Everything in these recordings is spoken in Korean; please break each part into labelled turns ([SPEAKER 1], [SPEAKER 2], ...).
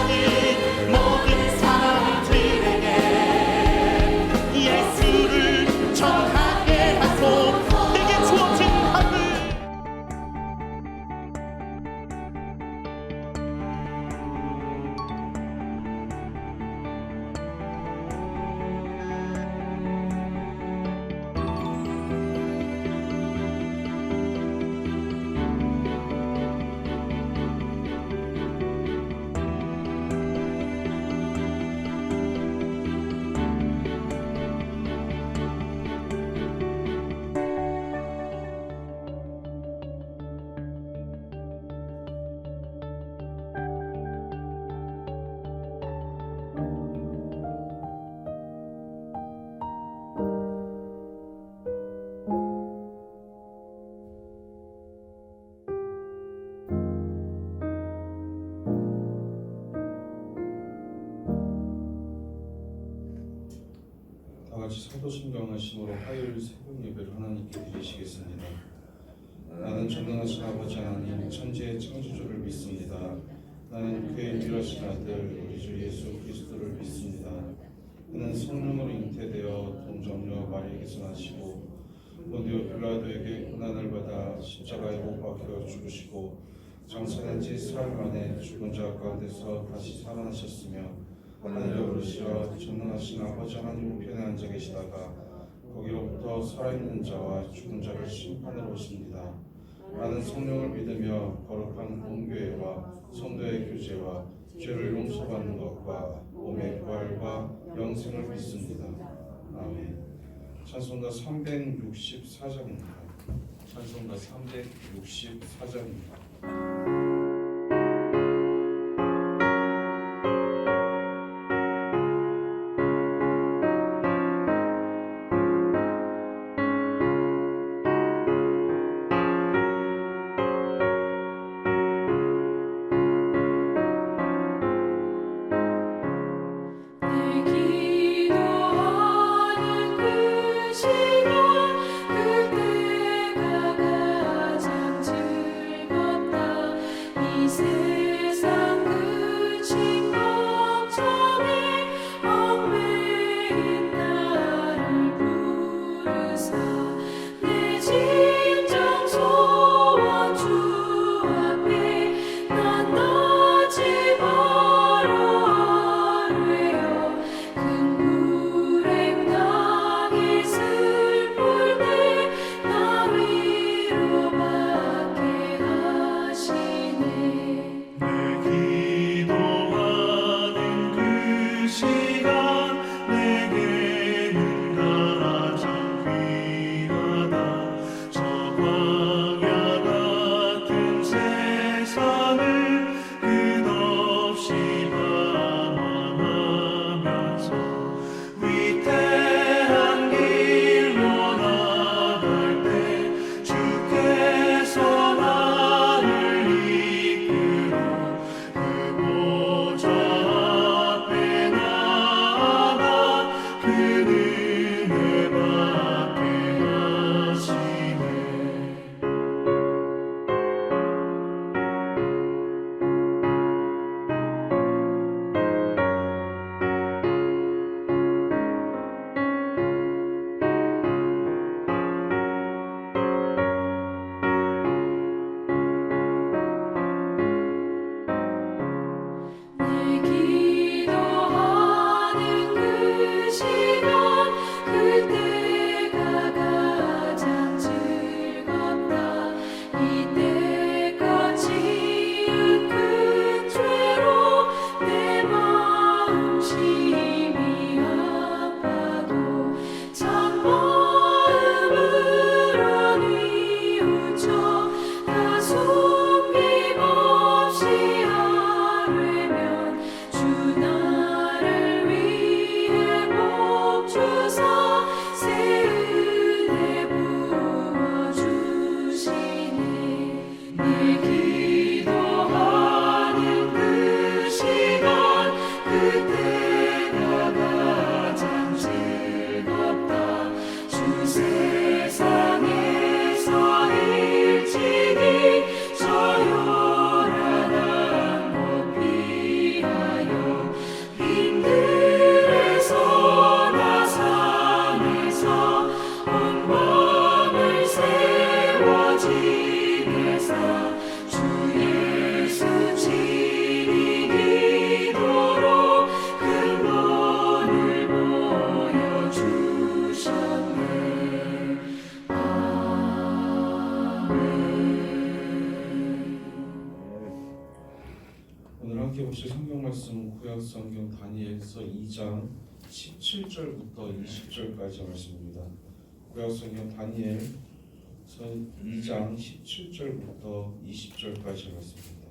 [SPEAKER 1] 사랑하는 모든 사람들에게 예수를 전하게 하소. 내게 주어진 하늘
[SPEAKER 2] 다같이 사도신경하심으로 화요일 새벽 예배를 하나님께 드리시겠습니다. 나는 전능하신 아버지 하나님 천지의 창조주를 믿습니다. 나는 그의 유일하신 아들 우리 주 예수 그리스도를 믿습니다. 그는 성령으로 잉태되어 동정녀 마리아에게서 나시고 본디오 빌라도에게 고난을 받아 십자가에 못 박혀 죽으시고 장사된 지 사흘 만에 죽은 자 가운데서 다시 살아나셨으며 하늘에 오르시어 전능하신 아버지 하나님 우편에 앉아 계시다가 거기로부터 살아있는 자와 죽은 자를 심판하러 오십니다. 나는 성령을 믿으며 거룩한 공교회와 성도의 교제와 죄를 용서받는 것과 몸의 부활과 영생을 믿습니다. 아멘. 찬송가 364장입니다. 찬송가 364장입니다.
[SPEAKER 3] 그때가 가장 즐겁다.
[SPEAKER 2] 성경 말씀은 구약 성경 다니엘서 2장 17절부터 20절까지 말씀입니다. 구약 성경 다니엘서 2장 17절부터 20절까지 말씀입니다.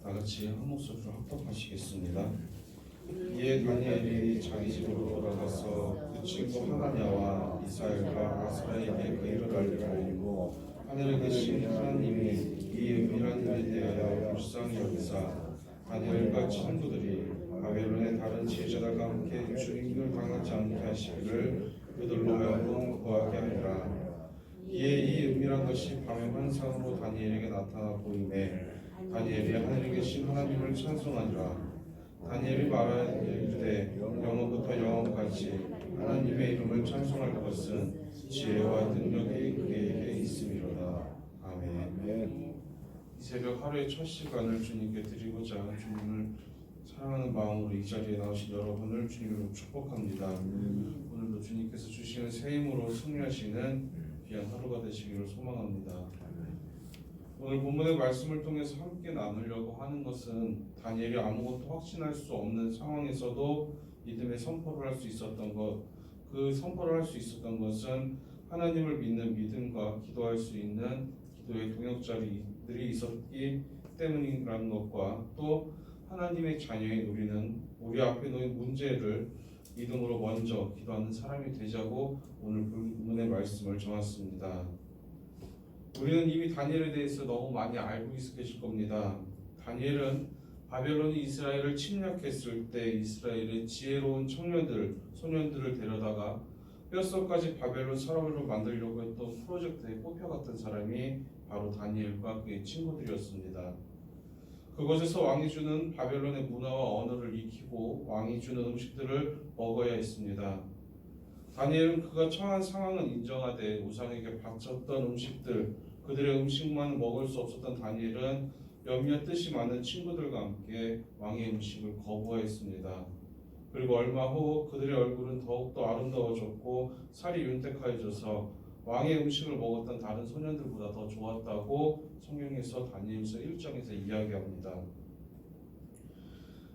[SPEAKER 2] 다 같이 한 목소리로 합독하시겠습니다. 이에 다니엘이 자기 집으로 돌아가서 그 친구 하나냐와 미사엘과 아스라에게 그 일을 알리고 하늘에 계신 하나님이 이 은밀한 일에 대하여 불쌍히 여기사 다니엘과 친구들이 바벨론의 다른 제자들과 함께 주님을 당하지 않게 하시기를 그들로 하여금 구하게 하니라. 이에 이 은밀한 것이 밤의 환상으로 다니엘에게 나타나 보이매 다니엘이 하늘에 계신 하나님을 찬송하니라. 다니엘이 말하되 영원부터 영원까지 하나님의 이름을 찬송할 것은 지혜와 능력이 그에게 있음이로다. 아멘. 이 새벽 하루의 첫 시간을 주님께 드리고자 주님을 사랑하는 마음으로 이 자리에 나오신 여러분을 주님으로 축복합니다. 오늘도 주님께서 주시는 새 힘으로 승리하시는 귀한 하루가 되시기를 소망합니다. 오늘 본문의 말씀을 통해서 함께 나누려고 하는 것은 다니엘이 아무것도 확신할 수 없는 상황에서도 믿음의 선포를 할 수 있었던 것, 그 선포를 할 수 있었던 것은 하나님을 믿는 믿음과 기도할 수 있는 기도의 동역자들이 있었기 때문이라는 것과 또 하나님의 자녀인 우리는 우리 앞에 놓인 문제를 믿음으로 먼저 기도하는 사람이 되자고 오늘 본문의 말씀을 정했습니다. 우리는 이미 다니엘에 대해서 너무 많이 알고 계실 겁니다. 다니엘은 바벨론이 이스라엘을 침략했을 때 이스라엘의 지혜로운 청년들, 소년들을 데려다가 뼛속까지 바벨론 사람으로 만들려고 했던 프로젝트에 뽑혀갔던 사람이 바로 다니엘과 그의 친구들이었습니다. 그곳에서 왕이 주는 바벨론의 문화와 언어를 익히고 왕이 주는 음식들을 먹어야 했습니다. 다니엘은 그가 처한 상황은 인정하되 우상에게 바쳤던 음식들, 그들의 음식만 먹을 수 없었던 다니엘은 몇몇 뜻이 많은 친구들과 함께 왕의 음식을 거부하였습니다. 그리고 얼마 후 그들의 얼굴은 더욱더 아름다워졌고 살이 윤택하여져서 왕의 음식을 먹었던 다른 소년들보다 더 좋았다고 성경에서 다니엘서 1장에서 이야기합니다.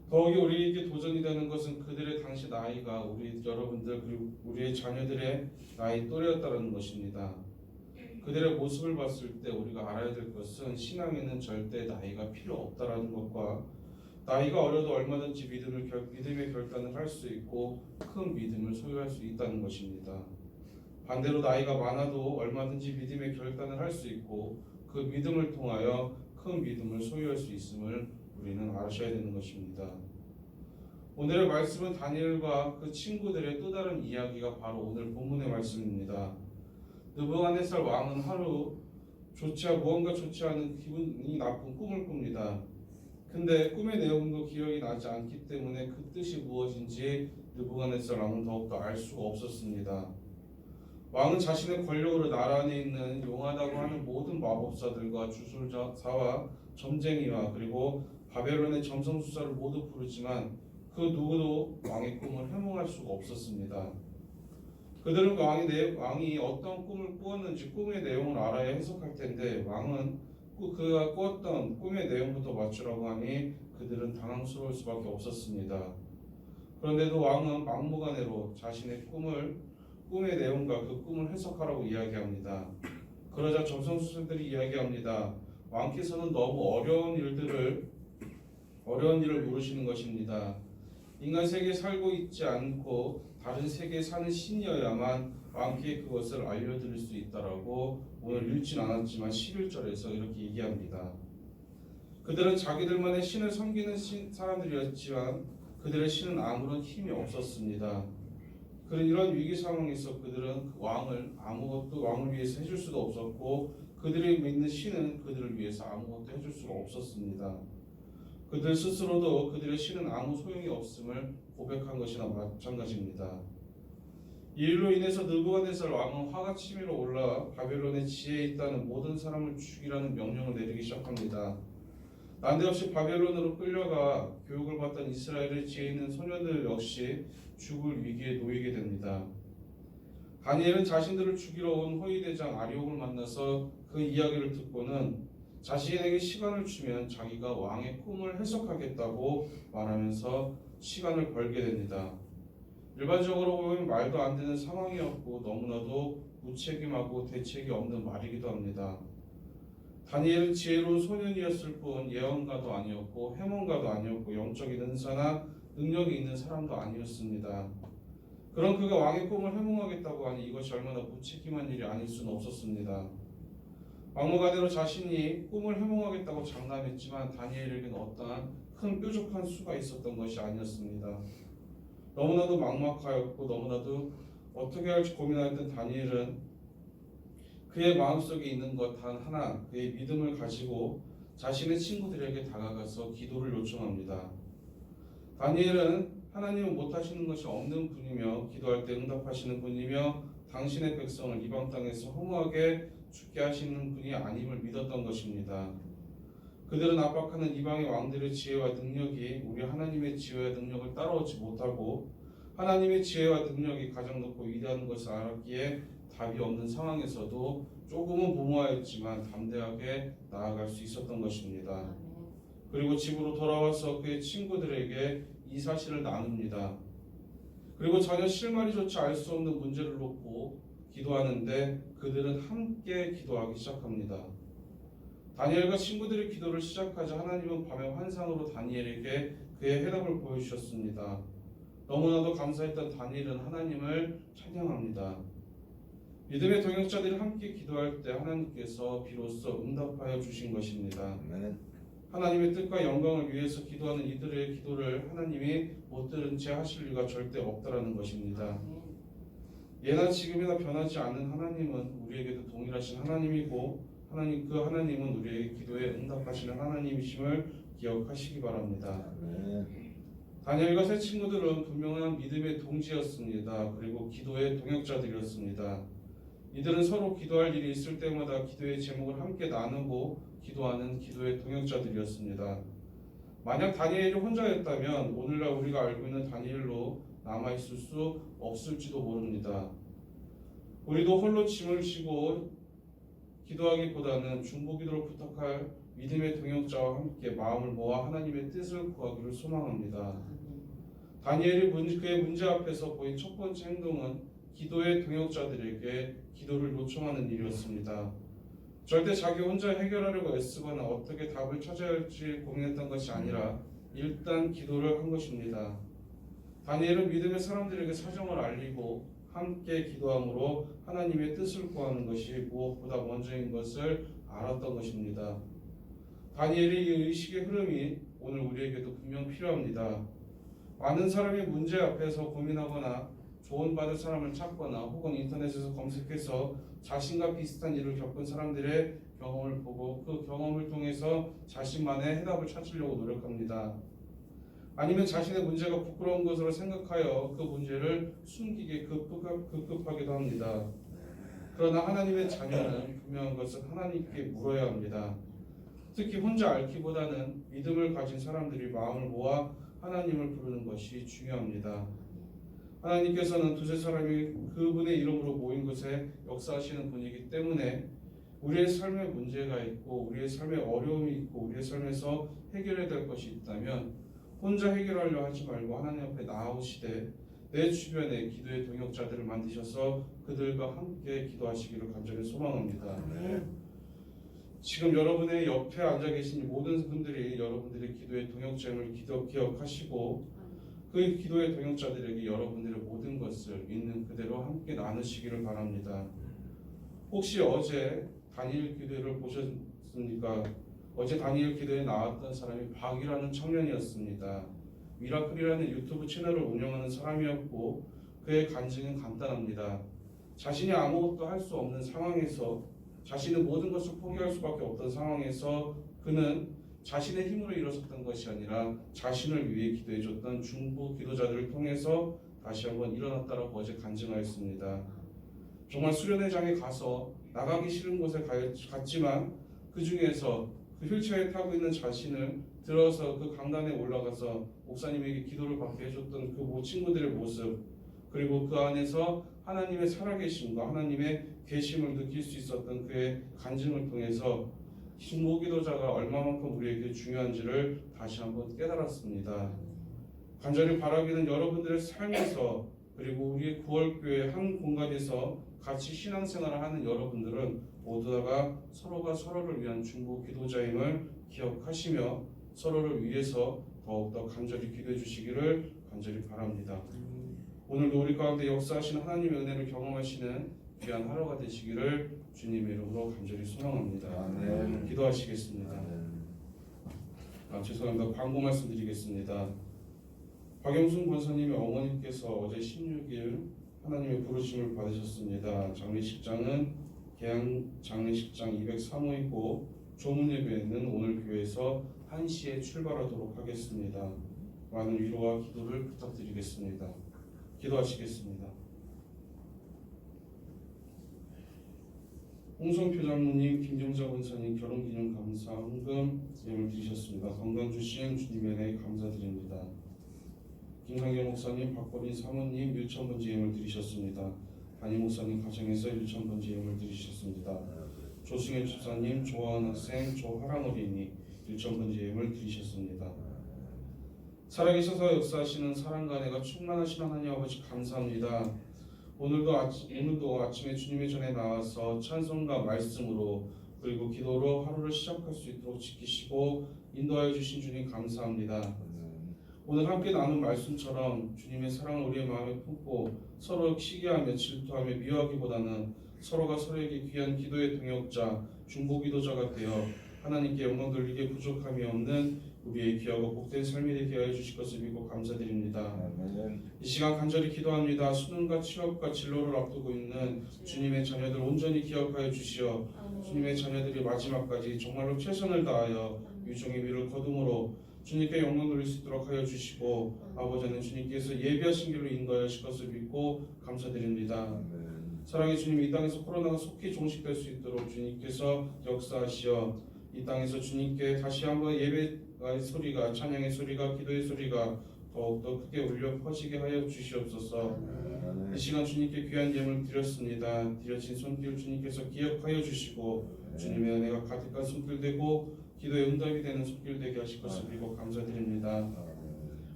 [SPEAKER 2] 더욱이 우리에게 도전이 되는 것은 그들의 당시 나이가 우리 여러분들 그리고 우리의 자녀들의 나이 또래였다는 것입니다. 그들의 모습을 봤을 때 우리가 알아야 될 것은 신앙에는 절대 나이가 필요 없다라는 것과 나이가 어려도 얼마든지 믿음의 결단을 할 수 있고 큰 믿음을 소유할 수 있다는 것입니다. 반대로 나이가 많아도 얼마든지 믿음의 결단을 할 수 있고 그 믿음을 통하여 큰 믿음을 소유할 수 있음을 우리는 아셔야 되는 것입니다. 오늘의 말씀은 다니엘과 그 친구들의 또 다른 이야기가 바로 오늘 본문의 말씀입니다. 느부갓네살 왕은 하루 무언가 좋지 않은 기분이 나쁜 꿈을 꿉니다. 근데 꿈의 내용도 기억이 나지 않기 때문에 그 뜻이 무엇인지 느부갓네살 왕은 더욱더 알 수가 없었습니다. 왕은 자신의 권력으로 나라 안에 있는 용하다고 하는 모든 마법사들과 주술사와 점쟁이와 그리고 바벨론의 점성술사를 모두 부르지만 그 누구도 왕의 꿈을 해몽할 수가 없었습니다. 그들은 왕이 어떤 꿈을 꾸었는지 꿈의 내용을 알아야 해석할 텐데 왕은 그가 꾸었던 꿈의 내용부터 맞추라고 하니 그들은 당황스러울 수밖에 없었습니다. 그런데도 왕은 막무가내로 자신의 꿈의 내용과 그 꿈을 해석하라고 이야기합니다. 그러자 점성술사들이 이야기합니다. 왕께서는 너무 어려운 일을 물으시는 것입니다. 인간 세계에 살고 있지 않고 다른 세계에 사는 신이어야만 왕께 그것을 알려드릴 수 있다라고 오늘 읽진 않았지만 11절에서 이렇게 얘기합니다. 그들은 자기들만의 신을 섬기는 사람들이었지만 그들의 신은 아무런 힘이 없었습니다. 그런 이런 위기 상황에서 그들은 왕을 위해서 해줄 수도 없었고 그들이 믿는 신은 그들을 위해서 아무것도 해줄 수가 없었습니다. 그들 스스로도 그들의 신은 아무 소용이 없음을 고백한 것이나 마찬가지입니다. 이 일로 인해서 느부갓네살 왕은 화가 치밀어 올라 바벨론의 지혜에 있다는 모든 사람을 죽이라는 명령을 내리기 시작합니다. 난데없이 바벨론으로 끌려가 교육을 받던 이스라엘의 지혜 있는 소년들 역시 죽을 위기에 놓이게 됩니다. 다니엘은 자신들을 죽이러 온 호위대장 아리옥을 만나서 그 이야기를 듣고는 자신에게 시간을 주면 자기가 왕의 꿈을 해석하겠다고 말하면서 시간을 벌게 됩니다. 일반적으로 보면 말도 안 되는 상황이었고 너무나도 무책임하고 대책이 없는 말이기도 합니다. 다니엘은 지혜로운 소년이었을 뿐 예언가도 아니었고 해몽가도 아니었고 영적인 은사나 능력이 있는 사람도 아니었습니다. 그런 그가 왕의 꿈을 해몽하겠다고 하니 이것이 얼마나 무책임한 일이 아닐 수는 없었습니다. 막무가내로 자신이 꿈을 해몽하겠다고 장담했지만 다니엘에게는 어떠한 큰 뾰족한 수가 있었던 것이 아니었습니다. 너무나도 막막하였고 너무나도 어떻게 할지 고민하였던 다니엘은 그의 마음속에 있는 것 단 하나, 그의 믿음을 가지고 자신의 친구들에게 다가가서 기도를 요청합니다. 다니엘은 하나님은 못하시는 것이 없는 분이며 기도할 때 응답하시는 분이며 당신의 백성을 이방 땅에서 허무하게 죽게 하시는 분이 아님을 믿었던 것입니다. 그들은 압박하는 이방의 왕들의 지혜와 능력이 우리 하나님의 지혜와 능력을 따라오지 못하고 하나님의 지혜와 능력이 가장 높고 위대한 것을 알았기에 답이 없는 상황에서도 조금은 무모하였지만 담대하게 나아갈 수 있었던 것입니다. 그리고 집으로 돌아와서 그의 친구들에게 이 사실을 나눕니다. 그리고 전혀 실마리조차 알 수 없는 문제를 놓고 기도하는데 그들은 함께 기도하기 시작합니다. 다니엘과 친구들의 기도를 시작하자 하나님은 밤의 환상으로 다니엘에게 그의 해답을 보여주셨습니다. 너무나도 감사했던 다니엘은 하나님을 찬양합니다. 믿음의 동역자들이 함께 기도할 때 하나님께서 비로소 응답하여 주신 것입니다. 하나님의 뜻과 영광을 위해서 기도하는 이들의 기도를 하나님이 못 들은 채 하실 리가 절대 없다라는 것입니다. 예나 지금이나 변하지 않는 하나님은 우리에게도 동일하신 하나님이고 그 하나님은 우리의 기도에 응답하시는 하나님이심을 기억하시기 바랍니다. 다니엘과 세 친구들은 분명한 믿음의 동지였습니다. 그리고 기도의 동역자들이었습니다. 이들은 서로 기도할 일이 있을 때마다 기도의 제목을 함께 나누고 기도하는 기도의 동역자들이었습니다. 만약 다니엘이 혼자였다면 오늘날 우리가 알고 있는 다니엘로 남아있을 수 없을지도 모릅니다. 우리도 홀로 짐을 지고 기도하기보다는 중보기도를 부탁할 믿음의 동역자와 함께 마음을 모아 하나님의 뜻을 구하기를 소망합니다. 다니엘이 그의 문제 앞에서 보인 첫 번째 행동은 기도의 동역자들에게 기도를 요청하는 일이었습니다. 절대 자기 혼자 해결하려고 애쓰거나 어떻게 답을 찾아야 할지 고민했던 것이 아니라 일단 기도를 한 것입니다. 다니엘은 믿음의 사람들에게 사정을 알리고 함께 기도함으로 하나님의 뜻을 구하는 것이 무엇보다 먼저인 것을 알았던 것입니다. 다니엘의 이 의식의 흐름이 오늘 우리에게도 분명 필요합니다. 많은 사람이 문제 앞에서 고민하거나 조언받을 사람을 찾거나 혹은 인터넷에서 검색해서 자신과 비슷한 일을 겪은 사람들의 경험을 보고 그 경험을 통해서 자신만의 해답을 찾으려고 노력합니다. 아니면 자신의 문제가 부끄러운 것으로 생각하여 그 문제를 숨기게 급급하기도 합니다. 그러나 하나님의 자녀는 분명한 것은 하나님께 물어야 합니다. 특히 혼자 앓기보다는 믿음을 가진 사람들이 마음을 모아 하나님을 부르는 것이 중요합니다. 하나님께서는 두세 사람이 그분의 이름으로 모인 곳에 역사하시는 분이기 때문에 우리의 삶에 문제가 있고 우리의 삶에 어려움이 있고 우리의 삶에서 해결해야 될 것이 있다면 혼자 해결하려 하지 말고 하나님 앞에 나아오시되 내 주변에 기도의 동역자들을 만드셔서 그들과 함께 기도하시기를 간절히 소망합니다. 지금 여러분의 옆에 앉아 계신 모든 분들이 여러분들의 기도의 동역자임을 기억하시고 그 기도의 동역자들에게 여러분들의 모든 것을 있는 그대로 함께 나누시기를 바랍니다. 혹시 어제 다니엘 기도를 보셨습니까? 어제 다니엘 기도에 나왔던 사람이 박이라는 청년이었습니다. 미라클이라는 유튜브 채널을 운영하는 사람이었고 그의 간증은 간단합니다. 자신이 아무것도 할 수 없는 상황에서 자신의 모든 것을 포기할 수밖에 없던 상황에서 그는 자신의 힘으로 일어섰던 것이 아니라 자신을 위해 기도해줬던 중보 기도자들을 통해서 다시 한번 일어났다라고 어제 간증하였습니다. 정말 수련회장에 가서 나가기 싫은 곳에 갔지만 그 중에서 그 휠체어에 타고 있는 자신을 들어서 그 강단에 올라가서 목사님에게 기도를 받게 해줬던 그 친구들의 모습, 그리고 그 안에서 하나님의 살아계심과 하나님의 계심을 느낄 수 있었던 그의 간증을 통해서 중보기도자가 얼마만큼 우리에게 중요한지를 다시 한번 깨달았습니다. 간절히 바라기는 여러분들의 삶에서 그리고 우리의 구월교회 한 공간에서 같이 신앙생활을 하는 여러분들은 모두 다가 서로가 서로를 위한 중보기도자임을 기억하시며 서로를 위해서 더욱더 간절히 기도해 주시기를 간절히 바랍니다. 오늘도 우리 가운데 역사하시는 하나님의 은혜를 경험하시는 귀한 하루가 되시기를 주님의 이름으로 간절히 소망합니다.
[SPEAKER 3] 아멘.
[SPEAKER 2] 기도하시겠습니다. 죄송합니다. 광고 말씀드리겠습니다. 박영순 권사님의 어머니께서 어제 16일 하나님의 부르심을 받으셨습니다. 장례식장은 계양 장례식장 203호이고 조문 예배는 오늘 교회에서 1시에 출발하도록 하겠습니다. 많은 위로와 기도를 부탁드리겠습니다. 기도하시겠습니다. 홍성표 장로님, 김정자 권사님 결혼기념 감사 헌금 예물 드리셨습니다. 건강 주신 주님의 은혜 감사드립니다. 김상경 목사님, 박보린 사모님 1,000번째 예물 드리셨습니다. 담임 목사님 가정에서 1,000번째 예물 드리셨습니다. 조승현 집사님, 조하은 학생, 조하랑 어린이 1,000번째 예물 드리셨습니다. 살아계셔서 역사하시는 사랑과 은혜가 충만하신 하나님 아버지 감사합니다. 오늘도 아침에 주님의 전에 나와서 찬송과 말씀으로 그리고 기도로 하루를 시작할 수 있도록 지키시고 인도하여 주신 주님 감사합니다. 오늘 함께 나눈 말씀처럼 주님의 사랑을 우리의 마음에 품고 서로 시기하며 질투하며 미워하기보다는 서로가 서로에게 귀한 기도의 동역자, 중보기도자가 되어 하나님께 영광 돌리기에 부족함이 없는 우리의 귀하고 복된 삶이 되게 하여 주실 것을 믿고 감사드립니다. 이 시간 간절히 기도합니다. 수능과 취업과 진로를 앞두고 있는 주님의 자녀들 온전히 기억하여 주시어 주님의 자녀들이 마지막까지 정말로 최선을 다하여 유종의 미를 거둠으로 주님께 영광 돌릴 수 있도록 하여 주시고 아버지는 주님께서 예비하신 길로 인도하여 주실 것을 믿고 감사드립니다. 사랑의 주님, 이 땅에서 코로나가 속히 종식될 수 있도록 주님께서 역사하시어 이 땅에서 주님께 다시 한번 예배의 소리가, 찬양의 소리가, 기도의 소리가 더욱더 크게 울려 퍼지게 하여 주시옵소서. 이 시간 주님께 귀한 예물 드렸습니다. 드려진 손길 주님께서 기억하여 주시고 주님의 은혜가 가득한 손길 되고 기도의 응답이 되는 손길 되게 하실 것을 믿고 감사드립니다.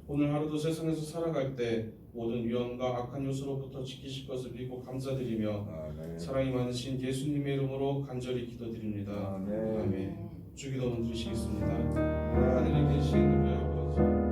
[SPEAKER 2] 오늘 하루도 세상에서 살아갈 때 모든 위험과 악한 요소로부터 지키실 것을 믿고 감사드리며 사랑이 많으신 예수님의 이름으로 간절히 기도드립니다. 아멘. 주기도문 드리시겠습니다. 하늘에 계신 우리 아버지